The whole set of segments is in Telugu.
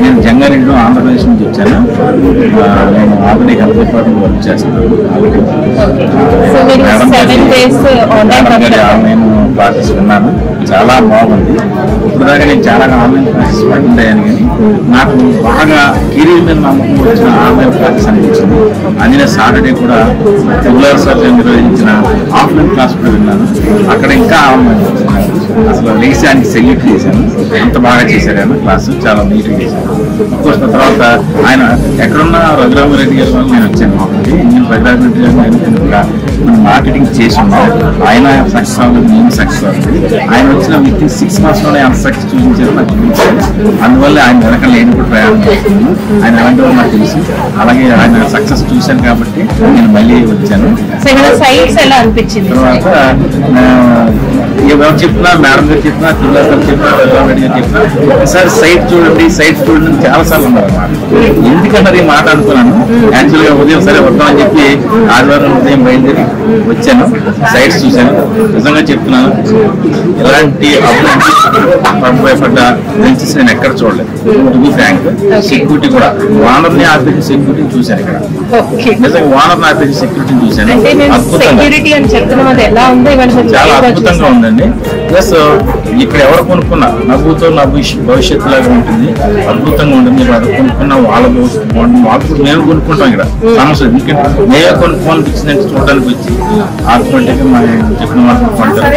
నేను జంగారెడ్డి ఆంధ్రప్రదేశ్ నుంచి వచ్చాను. నేను ఆల్రెడీ హెల్త్ డిపార్ట్మెంట్ వర్క్ చేస్తున్నాను. నేను క్లాసెస్ విన్నాను, చాలా బాగుంది. ఇప్పుడు దాకా నేను చాలా ఆన్లైన్ క్లాసెస్ అటెండ్ అయ్యాను, కానీ నాకు బాగా కెరీర్ మీద నమ్మకం వచ్చిన ఆన్లైన్ క్లాసెస్ అనిపించింది. అందుకే సాటర్డే కూడా రెగ్యులర్ సర్జన్ నిర్వహించిన ఆఫ్లైన్ క్లాస్ కూడా విన్నాను. అక్కడ ఇంకా అసలు లేచి ఆయనకి సెల్యూట్ చేశాను. ఎంత బాగా చేశారు ఆయన క్లాసు, చాలా నీట్గా చేశారు. అఫ్కోర్స్ తర్వాత ఆయన ఎక్కడున్నా రఘురామరెడ్డి గారి వల్ల నేను వచ్చాను. మాకు నేను రఘురామరెడ్డి గారు మనం మార్కెటింగ్ చేసి ఉన్నాం. ఆయన సక్సెస్ అవ్వలేదు, నేను సక్సెస్ అవ్వలేదు. ఆయన వచ్చిన విత్ ఇన్ 6 monthsలోనే ఆయన సక్సెస్ చూపించారు నాకు చూపించారు. అందువల్ల ఆయన వెనకాల నేను కూడా ప్రయాణం చేస్తున్నాను. ఆయన ఎలాంటి వాళ్ళు నాకు తెలుసు, అలాగే ఆయన సక్సెస్ చూశాను కాబట్టి నేను మళ్ళీ వచ్చాను. తర్వాత ఎవరు చెప్పినా, మేడం గారు చెప్పినా, తిరుమల గారు చెప్పినా, రఘురామరెడ్డి గారు చెప్పినా, సార్ సైట్ చూడండి, సైట్ చూడండి చాలా సార్లు ఉన్నారు అన్నమాట. ఎందుకన్నారు ఈ మాట అనుకున్నాను. యాక్చువల్గా ఉదయం సరే వద్దామని చెప్పి ఆదివారం ఉదయం బయలుదేరి వచ్చాను, సైట్స్ చూశాను. నిజంగా చెప్తున్నాను, ఇలాంటి భయపడ్డ బెంచెస్ నేను ఎక్కడ చూడలేదు. టు బి ఫ్రాంక్, సెక్యూరిటీ కూడా ఓనర్ని ఆపేసి సెక్యూరిటీ చూశాను. ఇక్కడ నిజంగా ఓనర్ని ఆపేసి సెక్యూరిటీని చూశాను. చాలా అద్భుతంగా ఉందండి. ప్లస్ ఇక్కడ ఎవరు కొనుక్కున్నా నవ్వుతో భవిష్యత్తు లాగా ఉంటుంది, అద్భుతంగా ఉంటుంది. మీరు అది కొనుక్కున్న వాళ్ళకు మేము కొనుక్కుంటాం. ఇక్కడ సమస్య ఎందుకంటే మేమే కొనుక్కోవాలని ఇచ్చిందంటే చూడడానికి వచ్చి ఆటోమేటిక్గా మా చెప్పిన వాళ్ళు కొంటారు.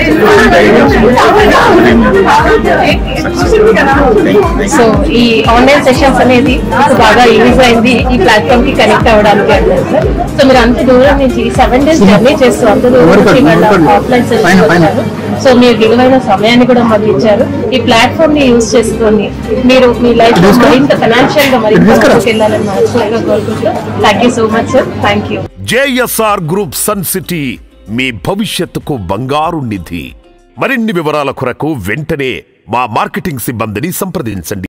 సో ఈ ఆన్లైన్ సెషన్స్ అనేది బాగా యూజ్ అయింది ఈ ప్లాట్ఫామ్ కి కనెక్ట్ అవ్వడానికి అంటారు సార్. సో మీరు అంత దూరం నుంచి 7 days జర్నీ చేస్తూ అంత దూరం నుంచి ఆఫ్లైన్ సెషన్ వచ్చారు. సో మీరు విలువైన సమయాన్ని కూడా మాకు ఇచ్చారు. ఈ ప్లాట్ఫామ్ ని యూజ్ చేసుకొని మీరు మీ లైఫ్ లో మరింత ఫైనాన్షియల్ గా మరింత వెళ్ళాలని మనస్ఫూర్తిగా కోరుకుంటూ thank you so much sir. Thank you. JSR group Sun City, మీ భవిష్యత్తుకు బంగారు నిధి. మరిన్ని వివరాల కొరకు వెంటనే మా మార్కెటింగ్ సిబ్బందిని సంప్రదించండి.